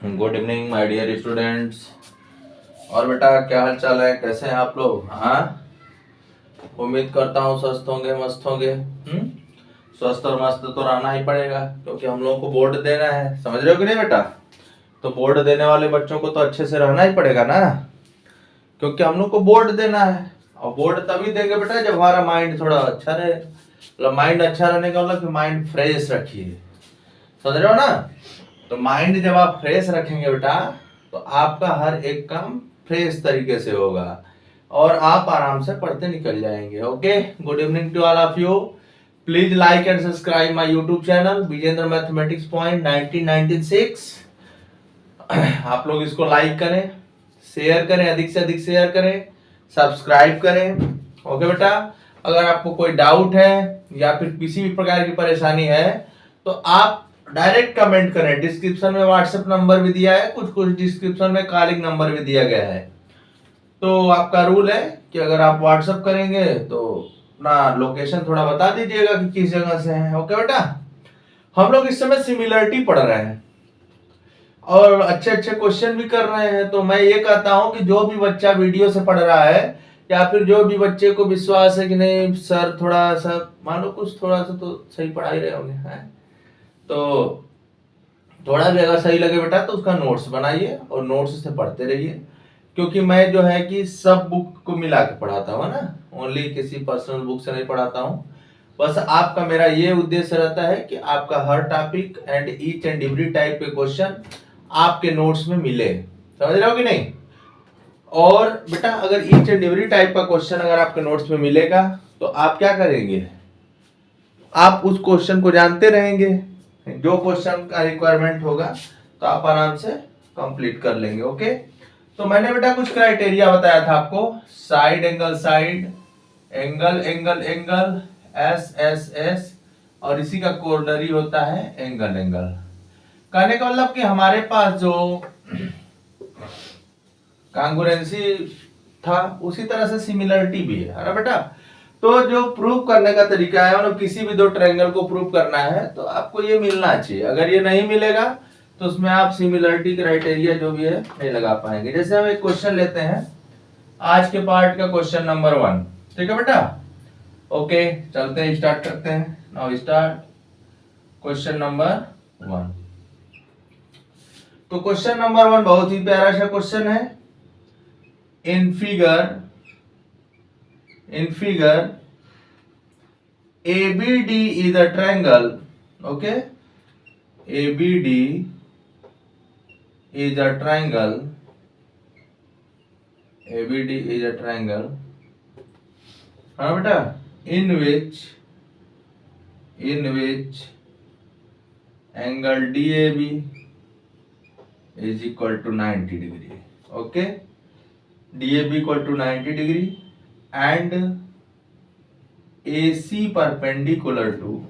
Good evening my dear students. और बेटा क्या हाल चाल है, कैसे हैं आप लोग? हाँ, उम्मीद करता हूँ स्वस्थ होंगे, मस्त होंगे। स्वस्थ और मस्त तो रहना ही पड़ेगा क्योंकि हम लोगों को बोर्ड देना है, समझ रहे हो कि नहीं बेटा? तो बोर्ड देने वाले बच्चों को तो अच्छे से रहना ही पड़ेगा ना, क्योंकि हम लोग को बोर्ड देना है। और बोर्ड तभी देंगे बेटा जब हमारा माइंड थोड़ा अच्छा रहे। मतलब माइंड अच्छा रहने का मतलब माइंड फ्रेश रखिए, समझ रहे हो ना? तो माइंड जब आप फ्रेश रखेंगे बेटा तो आपका हर एक काम फ्रेश तरीके से होगा और आप आराम से पढ़ते निकल जाएंगे। Okay, good evening to all of you. Please like and subscribe my YouTube channel Vijendra mathematics point 1996। आप लोग इसको लाइक करें, शेयर करें, अधिक से अधिक शेयर करें, सब्सक्राइब करें। ओके बेटा, अगर आपको कोई डाउट है या फिर किसी भी प्रकार की परेशानी है तो आप डायरेक्ट कमेंट करें। डिस्क्रिप्शन में व्हाट्सएप नंबर भी दिया है, कुछ कुछ डिस्क्रिप्शन में कॉलिंग नंबर भी दिया गया है। तो आपका रूल है कि अगर आप व्हाट्सएप करेंगे तो अपना लोकेशन थोड़ा बता दीजिएगा कि किस जगह से है। ओके बेटा, हम लोग इस समय सिमिलरिटी पढ़ रहे हैं और अच्छे अच्छे क्वेश्चन भी कर रहे हैं। तो मैं ये कहता हूं कि जो भी बच्चा वीडियो से पढ़ रहा है या फिर जो भी बच्चे को विश्वास है कि नहीं सर थोड़ा सा मान लो कुछ थोड़ा सा तो सही पढ़ा ही रहे होंगे, है तो थोड़ा भी अगर सही लगे बेटा तो उसका नोट्स बनाइए और नोट्स से पढ़ते रहिए। क्योंकि मैं जो है कि सब बुक को मिला के पढ़ाता हूँ ना, ओनली किसी पर्सनल बुक से नहीं पढ़ाता हूँ। बस आपका मेरा ये उद्देश्य रहता है कि आपका हर topic and each and every type के क्वेश्चन आपके नोट्स में मिले, समझ रहे हो कि नहीं? और बेटा अगर ईच एंड एवरी टाइप का क्वेश्चन अगर आपके नोट्स में मिलेगा तो आप क्या करेंगे, आप उस क्वेश्चन को जानते रहेंगे। जो क्वेश्चन का रिक्वायरमेंट होगा तो आप आराम से कंप्लीट कर लेंगे। ओके, तो मैंने बेटा कुछ क्राइटेरिया बताया था आपको, side angle, angle angle angle, S S S, और इसी का कोऑर्डिनरी होता है एंगल एंगल। कहने का मतलब कि हमारे पास जो कांग्रुएंसी था उसी तरह से सिमिलरिटी भी है ना बेटा? तो जो प्रूव करने का तरीका है, मतलब किसी भी दो ट्रायंगल को प्रूव करना है तो आपको ये मिलना चाहिए। अगर ये नहीं मिलेगा तो उसमें आप सिमिलरिटी क्राइटेरिया जो भी है नहीं लगा पाएंगे। जैसे हम एक क्वेश्चन लेते हैं, आज के पार्ट का क्वेश्चन नंबर 1, ठीक है बेटा? ओके, चलते हैं, स्टार्ट करते हैं। Now start question number 1। तो क्वेश्चन नंबर 1 बहुत ही प्यारा सा क्वेश्चन है। इन figure ABD is a triangle. Okay, ABD is a triangle. ABD is a triangle. हाँ बेटा, in which angle DAB is equal to 90 degree. Okay, DAB equal to 90 degree and AC perpendicular to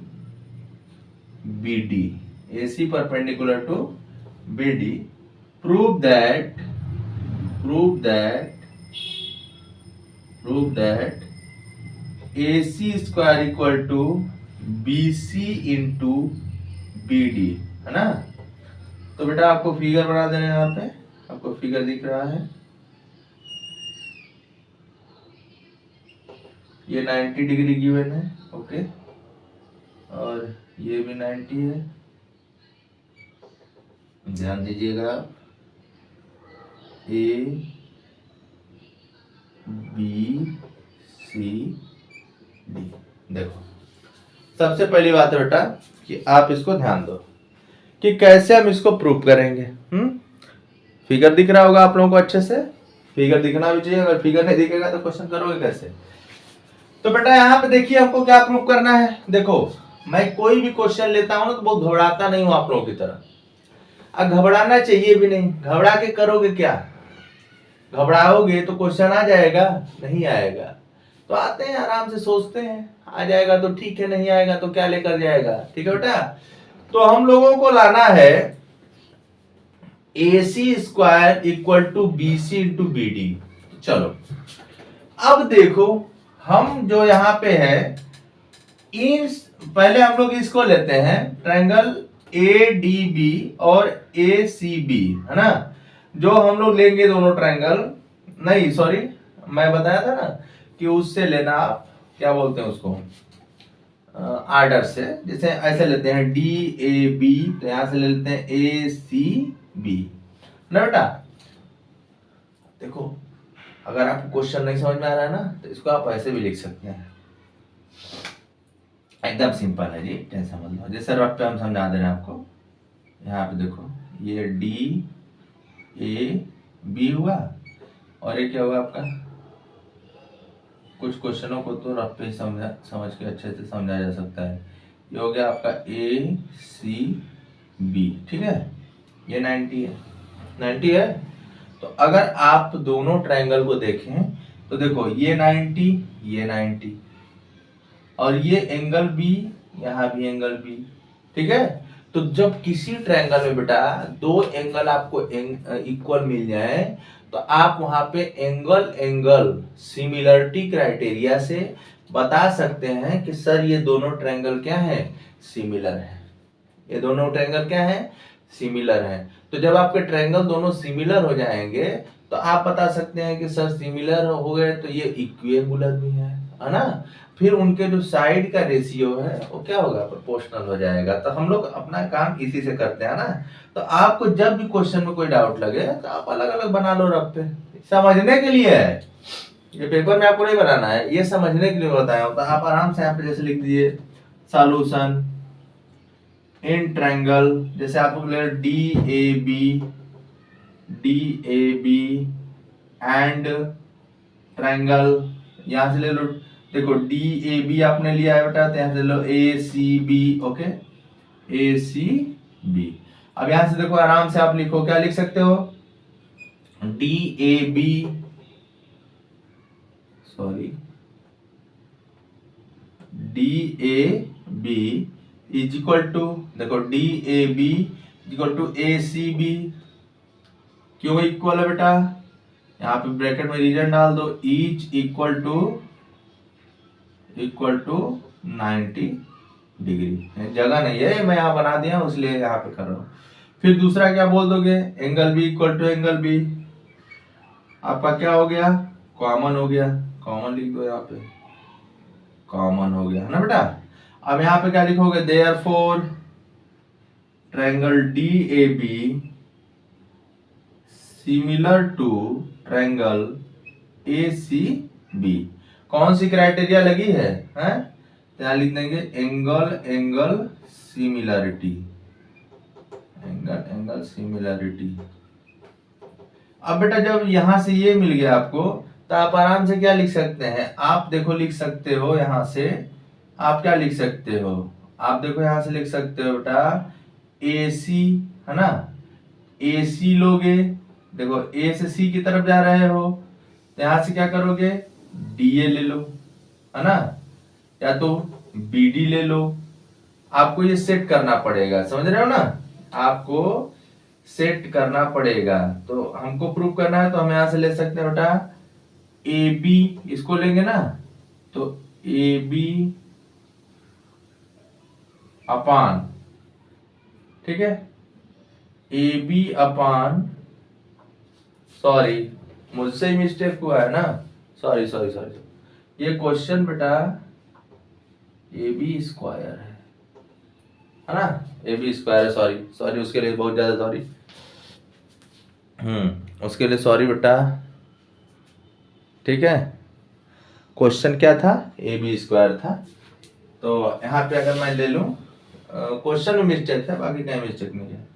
BD. AC perpendicular to BD. Prove that AC square equal to BC into BD, है ना? तो बेटा आपको figure बना देना, यहाँ पे आपको फिगर दिख रहा है, ये 90 डिग्री गिवन है। ओके, और ये भी 90 है, ध्यान दीजिएगा। A B C D. देखो सबसे पहली बात है बेटा कि आप इसको ध्यान दो कि कैसे हम इसको प्रूव करेंगे। फिगर दिख रहा होगा आप लोगों को अच्छे से, फिगर दिखना भी चाहिए। अगर फिगर नहीं दिखेगा तो क्वेश्चन करोगे कैसे? तो बेटा यहाँ पे देखिए आपको क्या प्रूव करना है। देखो मैं कोई भी क्वेश्चन लेता हूं ना तो बहुत घबराता नहीं हूं आप लोगों की तरह, अब घबराना चाहिए भी नहीं। घबरा के करोगे क्या? घबराओगे तो क्वेश्चन आ जाएगा? नहीं आएगा। तो आते हैं आराम से, सोचते हैं, आ जाएगा तो ठीक है, नहीं आएगा तो क्या लेकर जाएगा। ठीक है बेटा, तो हम लोगों को लाना है AC square equal to BC into BD। चलो अब देखो हम जो यहाँ पे है, इन पहले हम लोग इसको लेते हैं ट्रायंगल ए डी बी और ए सी बी, है ना, जो हम लोग लेंगे दोनों ट्रायंगल, नहीं सॉरी, मैं बताया था ना कि उससे लेना, आप क्या बोलते हैं उसको, आर्डर से, जैसे ऐसे लेते हैं डी ए बी, तो यहां से ले लेते हैं ए सी बी ना बेटा। देखो अगर आपको क्वेश्चन नहीं समझ में आ रहा है ना, तो इसको आप ऐसे भी लिख सकते हैं, एकदम सिंपल है जी, टेंशन मत लो। जैसे रफ पे हम समझा दे रहे हैं आपको, यहाँ पे देखो ये डी ए बी हुआ, और ये क्या हुआ आपका, कुछ क्वेश्चनों को तो रफ पे ही समझ के अच्छे से समझा जा सकता है। ये हो गया आपका ए सी बी, ठीक है, ये 90 है, 90 है। तो अगर आप दोनों ट्रायंगल को देखें तो देखो ये 90, ये 90, और ये एंगल बी, यहाँ भी एंगल बी, ठीक है। तो जब किसी ट्रायंगल में बेटा दो एंगल आपको इक्वल मिल जाए, तो आप वहां पे एंगल एंगल सिमिलरिटी क्राइटेरिया से बता सकते हैं कि सर ये दोनों ट्रायंगल क्या है, सिमिलर है, ये दोनों ट्रायंगल क्या है, सिमिलर है। तो जब आपके ट्रायंगल दोनों सिमिलर हो जाएंगे, तो आप बता सकते हैं कि सर सिमिलर हो गए तो ये इक्विएंगुलर भी है ना। फिर उनके जो साइड का रेशियो है वो क्या होगा, प्रोपोर्शनल हो जाएगा। तो हम लोग अपना काम इसी से करते हैं ना। तो आपको जब भी क्वेश्चन में कोई डाउट लगे तो आप अलग अलग बना लो रफ पे, समझने के लिए है, ये पेपर में आपको नहीं बनाना है, ये समझने के लिए बताया हूं। तो आप आराम से यहाँ पे जैसे लिख दीजिए सॉल्यूशन इन ट्रायंगल, जैसे आप लोग ले D A B and triangle, यहां से ले लो, देखो डी ए बी आपने लिया है बेटा, तो यहां से ले लो ए सी बी, ओके, ए सी बी। अब यहां से देखो आराम से आप लिखो, क्या लिख सकते हो, D A B, sorry, D A B is equal to, देखो D A B equal to A C B, क्यों इक्वल है बेटा, यहाँ पे ब्रैकेट में रीजन डाल दो, ईच इक्वल टू 90 डिग्री, जगह नहीं है, मैं यहाँ बना दिया इसलिए यहाँ पे कर रहा हूँ। फिर दूसरा क्या बोल दोगे, angle B equal to angle B, आपका क्या हो गया, कॉमन हो गया, कॉमन लिख दो यहाँ पे, कॉमन हो गया है ना बेटा। अब यहाँ पे क्या लिखोगे, therefore triangle D A B similar to triangle A C B, कौन सी क्राइटेरिया लगी है, यहाँ लिख देंगे angle angle similarity, angle angle similarity. अब बेटा जब यहां से ये मिल गया आपको, तो आप आराम से क्या लिख सकते हैं, आप देखो लिख सकते हो यहां से, आप क्या लिख सकते हो, आप देखो यहां से लिख सकते हो बेटा ए सी, है ना, ए सी लोगे, देखो ए से सी की तरफ जा रहे हो, तो यहां से क्या करोगे, डी ए ले लो, है ना, या तो बी डी ले लो। आपको ये सेट करना पड़ेगा, समझ रहे हो ना, आपको सेट करना पड़ेगा। तो हमको प्रूव करना है, तो हम यहां से ले सकते हैं बेटा ए बी, इसको लेंगे ना, तो ए बी अपान, ठीक है, ए बी अपान, सॉरी मुझसे ही मिस्टेक हुआ है ना, सॉरी सॉरी सॉरी, ये क्वेश्चन बेटा ए बी स्क्वायर है ना, ए बी स्क्वायर है, सॉरी सॉरी, उसके लिए बहुत ज्यादा सॉरी, उसके लिए सॉरी बेटा, ठीक है। क्वेश्चन क्या था, ए बी स्क्वायर था। तो यहाँ पे अगर मैं ले लूं, क्वेश्चन में मिस्टेक है, बाकी कहीं मिस्टेक नहीं है,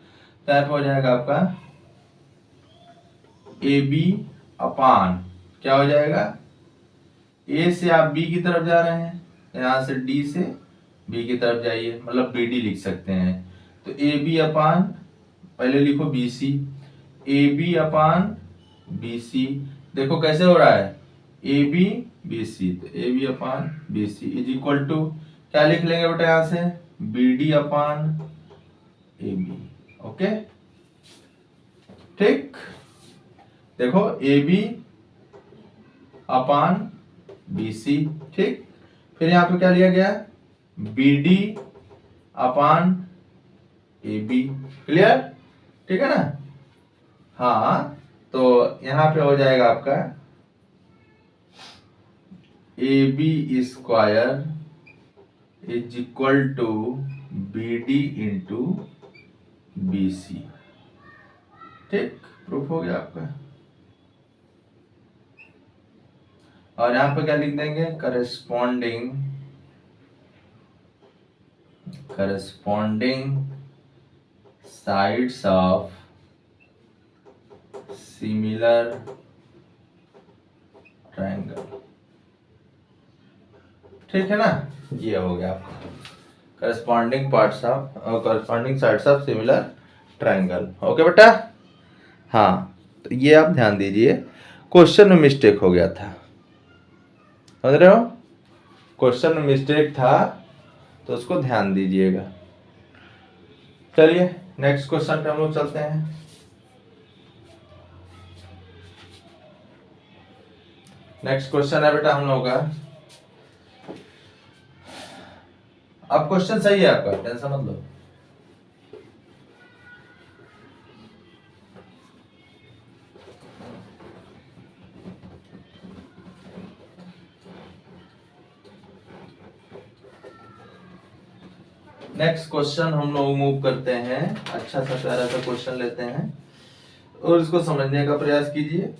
तो यहाँ पे हो जाएगा आपका ए बी अपान, क्या हो जाएगा, ए से आप बी की तरफ जा रहे हैं, यहां से डी से बी की तरफ जाइए, मतलब बी डी लिख सकते हैं। तो ए बी अपान, पहले लिखो B C, A B upon B C, देखो कैसे हो रहा है, ए बी बी सी, तो A B upon B C is equal to, क्या लिख लेंगे बेटा यहां से, B D upon A B, okay, ठीक। देखो ए बी अपान बी सी, ठीक। फिर यहां पे क्या लिया गया, B D upon A B. Clear? ठीक है ना? हाँ, तो यहां पे हो जाएगा आपका A B square is equal to B D into B C. ठीक, प्रूफ हो गया आपका। और यहां पे क्या लिख देंगे? Corresponding sides of similar triangle. ठीक है ना? ये हो गया आपका corresponding sides of similar triangle. Okay बेटा? हाँ, तो ये आप ध्यान दीजिए, क्वेश्चन में मिस्टेक हो गया था, समझ रहे हो? क्वेश्चन में मिस्टेक था, तो उसको ध्यान दीजिएगा। चलिए नेक्स्ट क्वेश्चन पे हम लोग चलते हैं। नेक्स्ट क्वेश्चन है बेटा हम लोग का, अब क्वेश्चन सही है आपका, टेंशन मत लो। नेक्स्ट क्वेश्चन हम लोग मूव करते हैं। अच्छा सा प्यारा सा क्वेश्चन लेते हैं और इसको समझने का प्रयास कीजिए।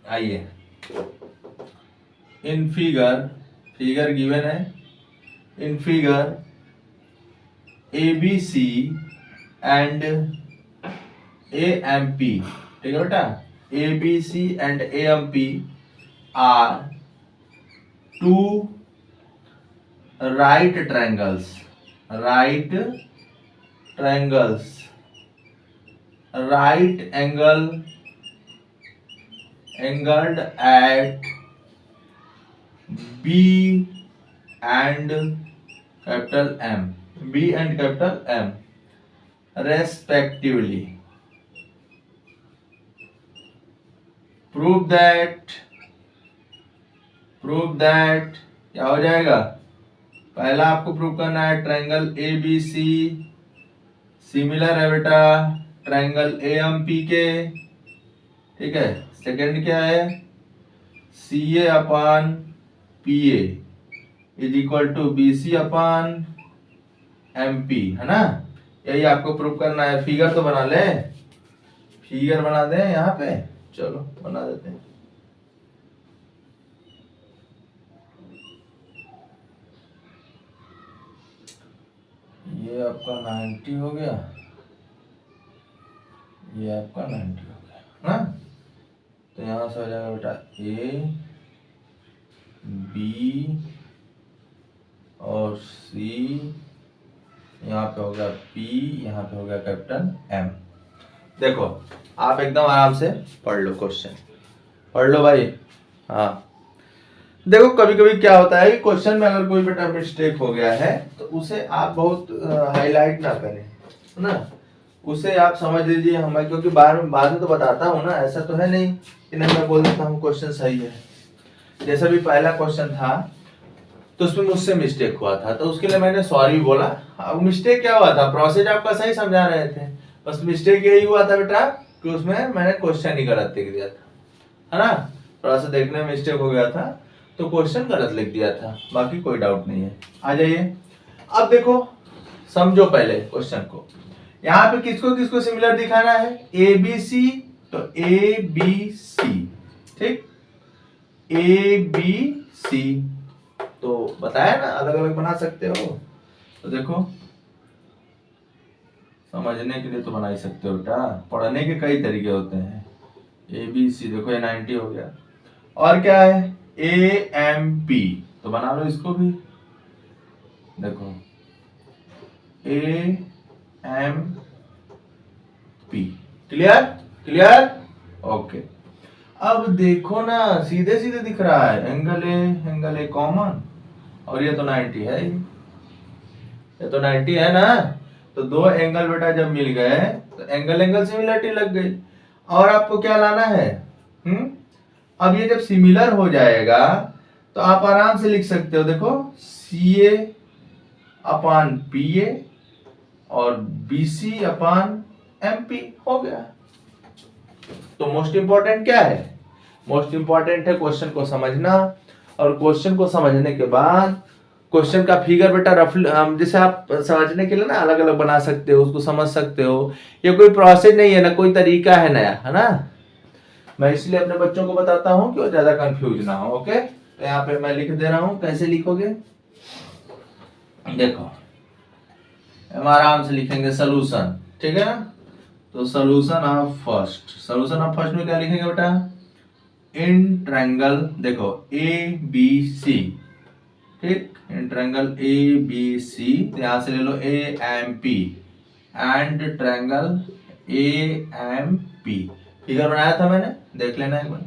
आइए, इन फिगर गिवन है, in figure ABC and AMP, ठीक है बेटा? ABC and AMP are two right triangles right angled at B and capital M respectively. Prove that क्या हो जाएगा? पहला आपको प्रूव करना है ट्रायंगल ABC सिमिलर है बेटा ट्रायंगल AMP के, ठीक है? सेकंड क्या है? CA upon PA is equal to BC upon MP, है ना? यही आपको प्रूव करना है। फिगर तो बना ले, फिगर बना दें यहाँ पे, चलो बना देते हैं। ये आपका 90 हो गया, ये आपका 90 हो गया ना? तो यहां से हो जाएगा बेटा A B और C, यहाँ पे हो गया P, यहाँ पे हो गया कैपिटल M। देखो आप एकदम आराम से पढ़ लो, क्वेश्चन पढ़ लो भाई। हाँ, देखो कभी कभी क्या होता है कि क्वेश्चन में अगर कोई बेटा मिस्टेक हो गया है तो उसे आप बहुत हाईलाइट ना करें, है ना? उसे आप समझ लीजिए हमें, क्योंकि बाद में तो बताता हूँ ना, ऐसा तो है नहीं कि नहीं मैं बोल देता हूँ क्वेश्चन सही है। जैसा भी पहला क्वेश्चन था तो उसमें मुझसे मिस्टेक हुआ था, तो उसके लिए मैंने सॉरी बोला। अब मिस्टेक क्या हुआ था? प्रोसेस आपका सही समझा रहे थे, बस मिस्टेक यही हुआ था बेटा कि उसमें मैंने क्वेश्चन ही गलत लिख दिया था, है ना? थोड़ा सा देखने में मिस्टेक हो गया था तो क्वेश्चन गलत लिख दिया था, बाकी कोई डाउट नहीं है। आ जाइए, अब देखो समझो पहले क्वेश्चन को। यहाँ पे किसको किसको सिमिलर दिखाना है? ABC, तो ABC, ठीक? ABC तो बताया ना अलग अलग बना सकते हो, तो देखो समझने के लिए तो बना ही सकते हो बेटा, पढ़ने के कई तरीके होते हैं। ABC देखो, ये 90 हो गया। और क्या है? AMP, तो बना लो इसको भी, देखो AMP। क्लियर? ओके। अब देखो ना, सीधे सीधे दिख रहा है, एंगल ए कॉमन, और ये तो 90 है, ये तो 90 है ना? तो दो एंगल बेटा जब मिल गए तो एंगल सिमिलरिटी लग गई। और आपको क्या लाना है? अब ये जब सिमिलर हो जाएगा तो आप आराम से लिख सकते हो, देखो CA अपॉन PA और BC अपान MP हो गया। तो मोस्ट इंपॉर्टेंट क्या है? मोस्ट इंपॉर्टेंट है क्वेश्चन को समझना, और क्वेश्चन को समझने के बाद क्वेश्चन का फिगर बेटा रफ जैसे आप समझने के लिए ना अलग अलग बना सकते हो, उसको समझ सकते हो। ये कोई प्रोसेस नहीं है ना, कोई तरीका है नया, है ना। मैं इसलिए अपने बच्चों को बताता हूँ कि वो ज्यादा कंफ्यूज ना हो। ओके, तो यहाँ पे मैं लिख दे रहा हूँ, कैसे लिखोगे देखो, हम आराम से लिखेंगे सोल्यूशन, ठीक है ना। तो सोल्यूशन ऑफ फर्स्ट में क्या लिखेंगे बेटा? इन ट्रायंगल, देखो ABC, ठीक, इन ट्रायंगल ABC, तो यहां से ले लो AMP and triangle AMP। Figure बनाया था मैंने, देख लेना एक बार।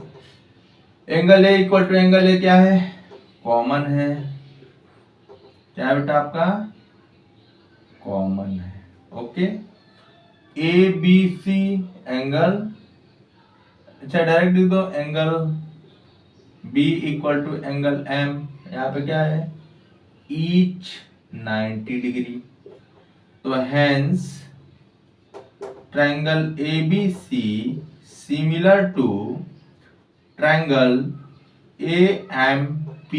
Angle A equal to angle A क्या है? कॉमन है, क्या है बेटा आपका? कॉमन है। ओके, ABC एंगल, अच्छा डायरेक्ट लिख दो, angle B equal to angle M, यहाँ पे क्या है? Each 90 degree. तो hence triangle ABC similar to triangle AMP,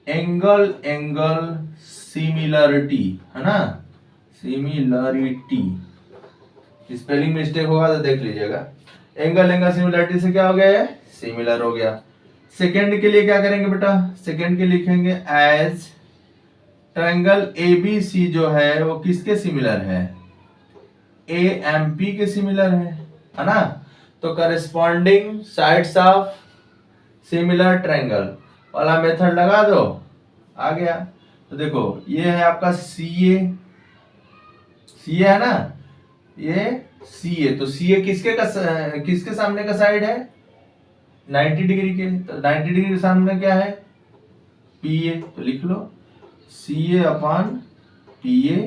angle angle similarity, है ना, सिमिलरिटी। स्पेलिंग मिस्टेक होगा तो देख लीजिएगा। एंगल एंगल सिमिलरिटी से क्या हो गया है? सिमिलर हो गया। सेकंड के लिए क्या करेंगे बेटा? सेकंड के लिखेंगे एज ट्रायंगल ABC जो है वो किसके सिमिलर है? AMP के सिमिलर है ना। तो corresponding sides of similar triangle वाला मेथड लगा दो, आ गया। तो देखो ये है आपका CA है ना, ये CA, तो CA किसके सामने का साइड है? 90 डिग्री के। तो 90 डिग्री के सामने क्या है? PA, तो लिख लो CA upon PA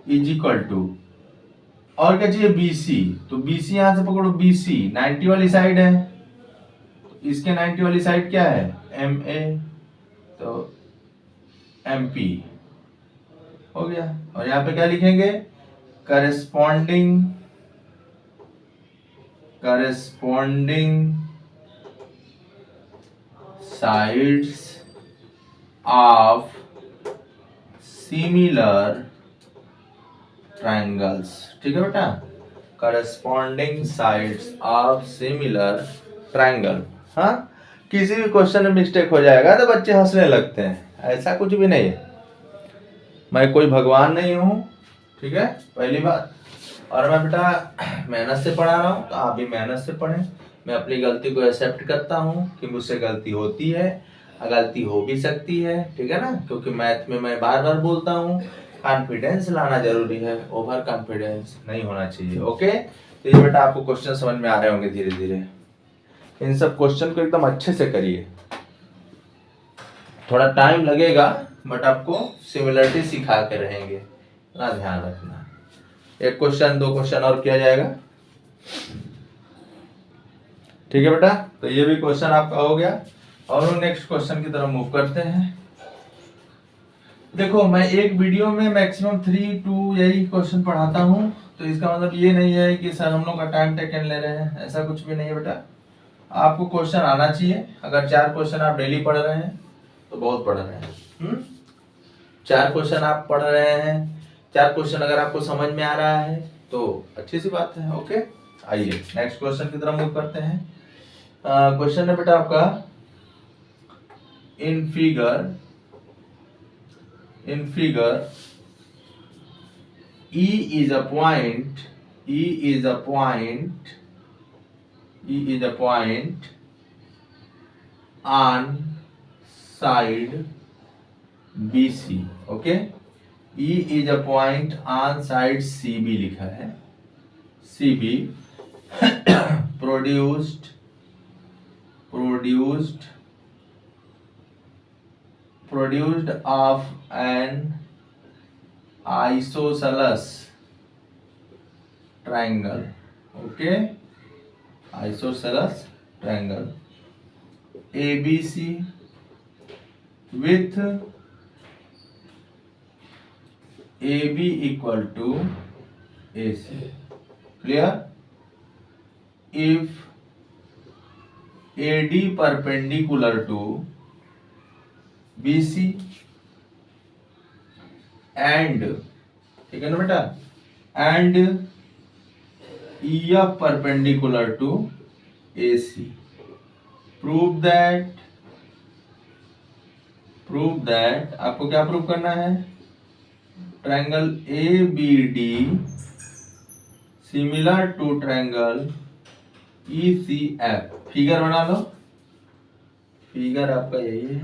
is equal to, और क्या चाहिए? BC, तो BC यहां से पकड़ो, BC 90 वाली साइड है, तो इसके 90 वाली साइड क्या है? MA, तो MP हो गया। और यहाँ पे क्या लिखेंगे? Corresponding sides of similar triangles, ठीक है बेटा, corresponding sides of similar triangle. हाँ, किसी भी क्वेश्चन में मिस्टेक हो जाएगा तो बच्चे हंसने लगते हैं, ऐसा कुछ भी नहीं है। मैं कोई भगवान नहीं हूँ, ठीक है, पहली बात। और मैं बेटा मेहनत से पढ़ा रहा हूँ, तो आप भी मेहनत से पढ़ें। मैं अपनी गलती को एक्सेप्ट करता हूँ कि मुझसे गलती होती है, गलती हो भी सकती है, ठीक है ना, क्योंकि मैथ में मैं बार बार बोलता हूँ कॉन्फिडेंस लाना जरूरी है, ओवर कॉन्फिडेंस नहीं होना चाहिए। ओके, तो ये बेटा आपको क्वेश्चन समझ में आ रहे होंगे धीरे धीरे। इन सब क्वेश्चन को एकदम अच्छे से करिए, थोड़ा टाइम लगेगा बट आपको सिमिलरिटी सिखा के रहेंगे, ना ध्यान रखना। एक क्वेश्चन 2 क्वेश्चन और किया जाएगा, ठीक है बेटा। तो ये भी क्वेश्चन आपका हो गया, और नेक्स्ट क्वेश्चन की तरफ मूव करते हैं। देखो मैं एक वीडियो में मैक्सिमम 3 2 यही क्वेश्चन पढ़ाता हूँ, तो इसका मतलब ये नहीं है कि सर हम लोग का टाइम टेकन ले रहे हैं, ऐसा कुछ भी नहीं है बेटा। आपको क्वेश्चन आना चाहिए। अगर 4 क्वेश्चन आप डेली पढ़ रहे हैं तो बहुत पढ़ रहे हैं। 4 क्वेश्चन आप पढ़ रहे हैं, 4 क्वेश्चन अगर आपको समझ में आ रहा है तो अच्छी सी बात है। ओके, आइए नेक्स्ट क्वेश्चन की तरफ मूव करते हैं। क्वेश्चन है बेटा आपका, in figure E is a point on side BC। Okay, E is a point on side CB लिखा है, CB produced of an isosceles triangle। Okay, isosceles triangle ABC with A B equal to A C. Clear? If A D perpendicular to B C and, ठीक है ना बेटा, and E F perpendicular to A C, prove that आपको क्या prove करना है? Triangle A B D similar to triangle E C F. Figure बना लो, फिगर आपका यही है।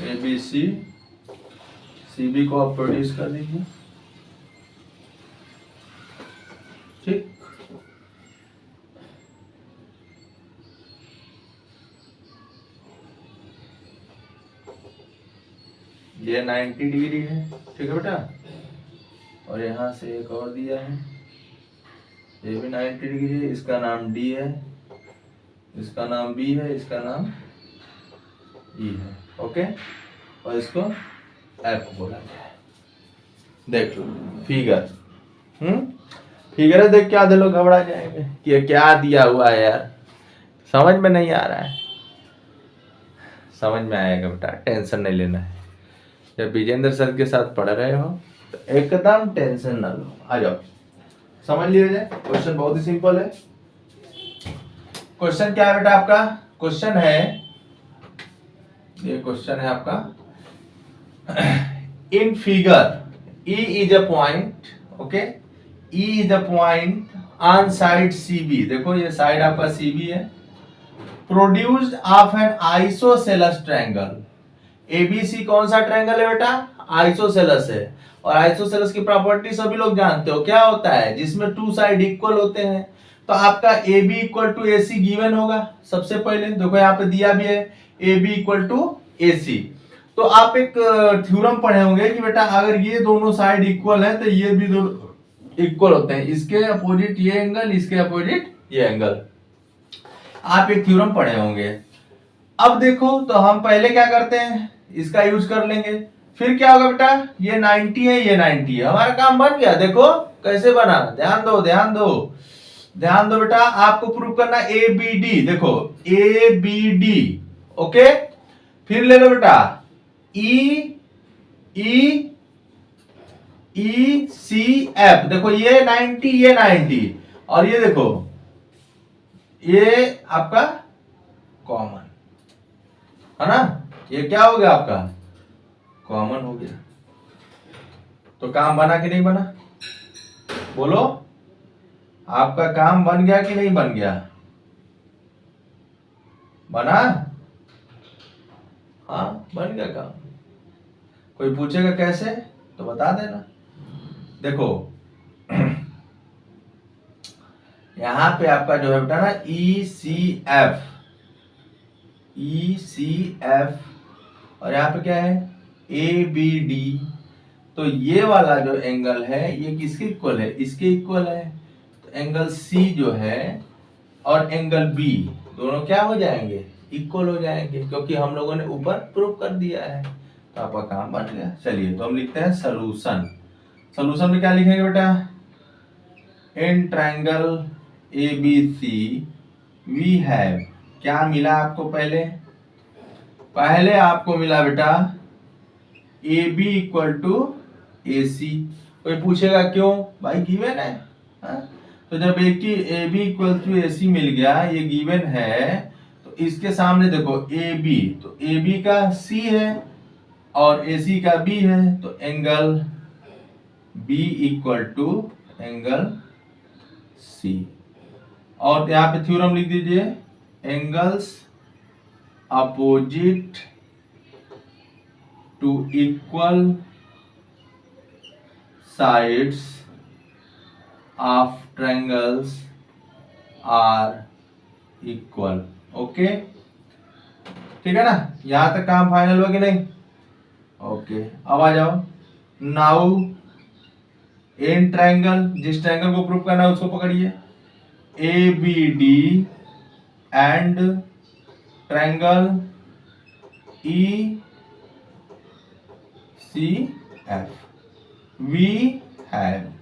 ए बी सी बी को आप प्रोड्यूस कर दीजिए। ठीक, ये 90 डिग्री है, ठीक है बेटा, और यहाँ से एक और दिया है, ये भी 90 डिग्री है। इसका नाम डी है, इसका नाम बी है, इसका नाम ई है। ओके, और इसको एफ बोला गया है। देख लो फिगर, फिगर है, देख के आधे लोग घबरा जाएंगे कि ये क्या दिया हुआ है यार, समझ में नहीं आ रहा है। समझ में आएगा बेटा, टेंशन नहीं लेना है। जब विजेंद्र सर के साथ पढ़ रहे हो तो एकदम टेंशन ना लो, आ जाओ समझ लिया जाए। क्वेश्चन बहुत ही सिंपल है। क्वेश्चन क्या है बेटा आपका? क्वेश्चन है, ये क्वेश्चन है आपका, in figure E is a point, okay, E is a point on side CB, देखो ये साइड आपका CB है, produced of N isosceles triangle. ABC कौन सा ट्रायंगल है बेटा? आइसोसेलेस है। और आइसोसेलेस की प्रॉपर्टी सभी लोग जानते हो, क्या होता है? जिसमें टू साइड इक्वल होते हैं। तो आपका AB equal to AC given होगा। सबसे पहले देखो यहाँ पे दिया भी है AB इक्वल टू AC। तो आप एक थ्योरम पढ़े होंगे कि बेटा अगर ये दोनों साइड इक्वल है तो ये भी दोनों इक्वल होते हैं, इसके अपोजिट ये एंगल, इसके अपोजिट ये एंगल। आप एक थ्योरम पढ़े होंगे। अब देखो तो हम पहले क्या करते हैं, इसका यूज कर लेंगे। फिर क्या होगा बेटा, ये 90 है, ये 90 है, हमारा काम बन गया। देखो कैसे बना, ध्यान दो ध्यान दो ध्यान दो बेटा। आपको प्रूव करना ABD, देखो ABD, ओके। फिर ले लो बेटा ECF, देखो ये 90, ये 90, और ये देखो ये आपका कॉमन है ना, ये क्या हो गया आपका? कॉमन हो गया। तो काम बना कि नहीं बना? बोलो, आपका काम बन गया कि नहीं बन गया? बना? हाँ बन गया काम। कोई पूछेगा कैसे तो बता देना। देखो यहां पे आपका जो है बेटा ना ECF, और यहाँ पे क्या है ABD। तो ये वाला जो एंगल है ये किसके इक्वल है? इसके इक्वल है। तो एंगल C जो है और एंगल B दोनों क्या हो जाएंगे? इक्वल हो जाएंगे, क्योंकि हम लोगों ने ऊपर प्रूव कर दिया है। तो आपका काम बन गया। चलिए तो हम लिखते हैं सॉल्यूशन। सॉल्यूशन में क्या लिखेंगे बेटा? In triangle ABC we have, क्या मिला आपको? पहले आपको मिला बेटा AB इक्वल टू AC। कोई पूछेगा क्यों? भाई गिवन है, हा? तो जब AB इक्वल टू AC मिल गया, ये गिवन है, तो इसके सामने देखो AB, तो AB का C है और AC का B है, तो angle B equal to angle C। और यहाँ पे थ्योरम लिख दीजिए, angles opposite to equal sides of triangles are equal. Okay, ठीक है ना? यहां तक काम फाइनल हुआ कि नहीं? ओके, अब आ जाओ। नाउ इन ट्रायंगल, जिस ट्रायंगल को प्रूव करना है उसको पकड़िए, A B D and triangle E C F we have,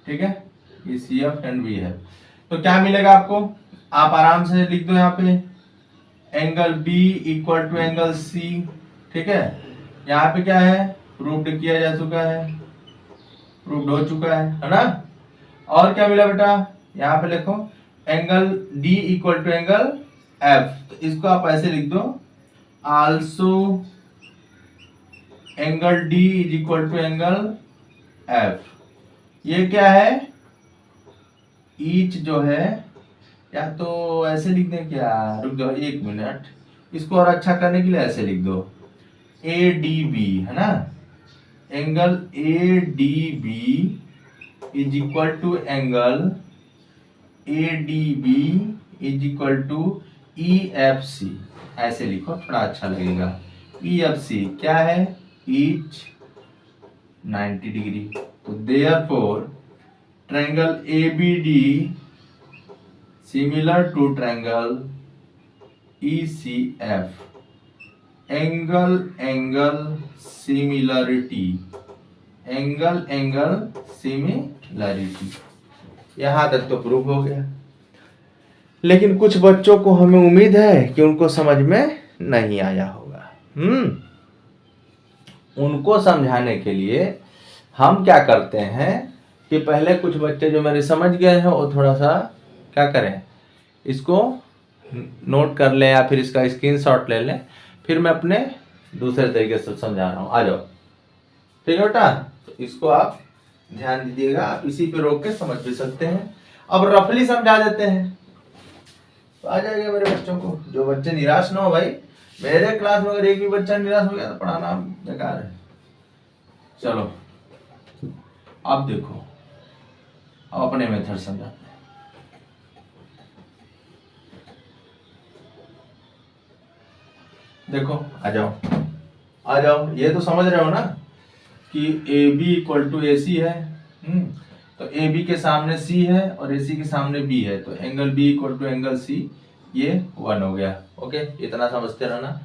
ठीक है, E C F and we have. तो क्या मिलेगा आपको, आप आराम से लिख दो यहाँ पे angle B equal to angle C, ठीक है। यहाँ पे क्या है, प्रूव्ड किया जा चुका है, प्रूव्ड हो चुका है ना। और क्या मिला बेटा, यहाँ पे लिखो angle D equal to angle F, तो इसको आप ऐसे लिख दो also angle D is equal to angle F. ये क्या है, ईच जो है, या तो ऐसे लिख दें क्या, रुक जाओ एक मिनट, इसको और अच्छा करने के लिए ऐसे लिख दो ए डी बी, है ना, angle A D B is equal to angle A D B is equal to E F C, ऐसे लिखो थोड़ा अच्छा लगेगा। ई एफ सी क्या है, ईच 90 डिग्री, तो therefore triangle A B D similar to triangle E C F, angle angle similarity, angle angle similarity, यहां तक तो प्रूव हो गया। लेकिन कुछ बच्चों को हमें उम्मीद है कि उनको समझ में नहीं आया होगा। उनको समझाने के लिए हम क्या करते हैं कि पहले कुछ बच्चे जो मेरे समझ गए हैं वो थोड़ा सा क्या करें, इसको नोट कर लें या फिर इसका स्क्रीनशॉट ले लें, फिर मैं अपने दूसरे तरीके से समझा रहा हूँ, आ जाओ, ठीक है बेटा। तो इसको आप ध्यान दीजिएगा, आप इसी पे रोक के समझ भी सकते हैं। अब रफली समझा देते हैं तो आ जाएगा मेरे बच्चों को। जो बच्चे निराश ना हो भाई, मेरे क्लास में अगर एक भी बच्चा निराश हो गया तो पढ़ाना बेकार है। चलो अब देखो, अब अपने मेथड समझाते हैं। देखो आ जाओ, आ जाओ, ये तो समझ रहे हो ना कि ए बी इक्वल टू ए सी है। तो ए बी के सामने सी है और ए सी के सामने बी है, तो angle B equal to angle C, ये 1 हो गया। ओके, इतना समझते रहना,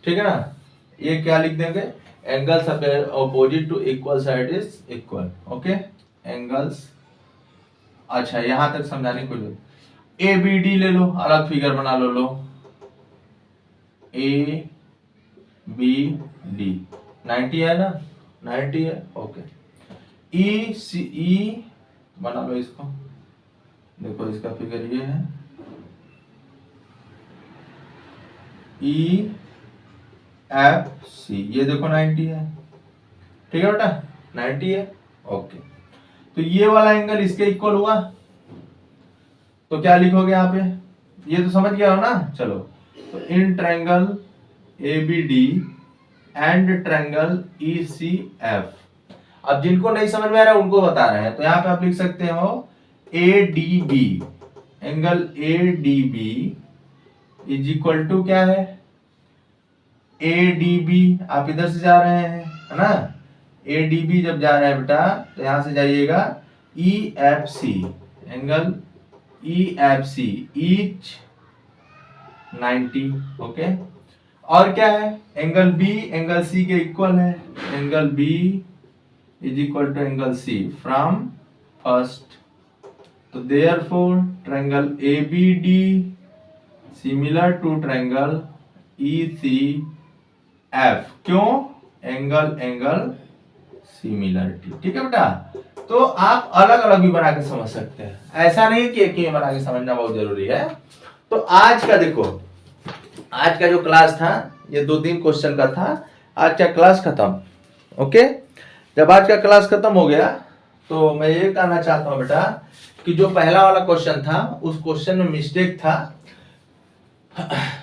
ठीक है ना। ये क्या लिख देंगे, angles opposite to equal side is equal. Okay, angles, अच्छा यहां तक समझाने को लो। ए बी डी ले लो, अलग फिगर बना लो, ए बी डी 90 है ना, 90 है। ओके, ई सी ई बना लो इसको, देखो इसका फिगर ये है, ई एफ सी, ये देखो 90 है, ठीक है बेटा, 90 है। ओके, तो ये वाला एंगल इसके इक्वल हुआ, तो क्या लिखोगे यहाँ पे, ये तो समझ गया हो ना। चलो, तो in triangle A B D and triangle E C F. अब जिनको नहीं समझ में आ रहा है उनको बता रहे हैं, तो यहाँ पे आप लिख सकते हो A D B, angle A D B is equal to क्या है, ए डी बी, आप इधर से जा रहे हैं है ना, ए डी बी जब जा रहे हैं बेटा तो यहां से जाइएगा E F C, angle E F C each 90। Okay, और क्या है, एंगल बी एंगल सी के इक्वल है, angle B is equal to angle C from first, तो therefore triangle A B D similar to triangle E C F, क्यों, angle angle similarity, ठीक है बेटा। तो आप अलग अलग भी बना के समझ सकते हैं, ऐसा नहीं कि एक ही बना के समझना बहुत जरूरी है। तो आज का देखो, आज का जो क्लास था ये 2-3 क्वेश्चन का था, आज का क्लास खत्म। ओके, जब आज का क्लास खत्म हो गया तो मैं ये कहना चाहता हूं बेटा कि जो पहला वाला क्वेश्चन था उस क्वेश्चन में मिस्टेक था,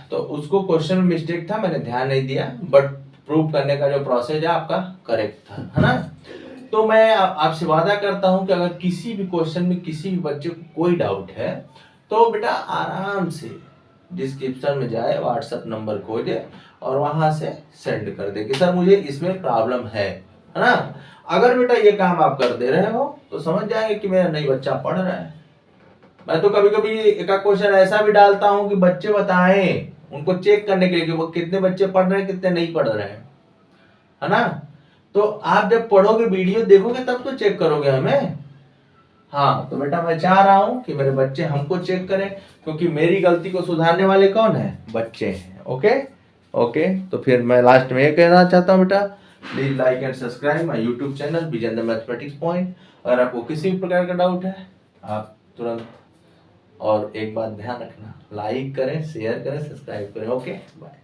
तो उसको क्वेश्चन में मिस्टेक था, मैंने ध्यान नहीं दिया, बट प्रूव करने का जो प्रोसेस है आपका करेक्ट था, है ना। तो मैं आपसे वादा करता हूं कि अगर किसी भी क्वेश्चन में किसी भी बच्चे को कोई डाउट है तो बेटा आराम से डिस्क्रिप्शन में जाए, व्हाट्सएप नंबर खोजे और वहां से सेंड कर दे कि सर मुझे इसमें प्रॉब्लम है, है ना। अगर बेटा ये काम आप कर दे रहे हो तो समझ जाएंगे कि मेरा नहीं बच्चा पढ़ रहा है। मैं तो कभी कभी एक क्वेश्चन ऐसा भी डालता हूं कि बच्चे बताएं, उनको चेक करने के लिए कि वो कितने बच्चे पढ़ रहे हैं कितने नहीं पढ़ रहे हैं, है ना। तो आप जब पढ़ोगे वीडियो देखोगे तब तो चेक करोगे हमें। हाँ तो बेटा मैं चाह रहा हूं कि मेरे बच्चे हमको चेक करें, क्योंकि मेरी गलती को सुधारने वाले कौन है, बच्चे हैं। ओके ओके, तो फिर मैं लास्ट में ये कहना चाहता हूँ बेटा, please like and subscribe my YouTube channel vision the mathematics point. अगर आपको किसी भी प्रकार का डाउट है आप तुरंत, और एक बात ध्यान रखना, लाइक करें, शेयर करें, सब्सक्राइब करें। Okay bye.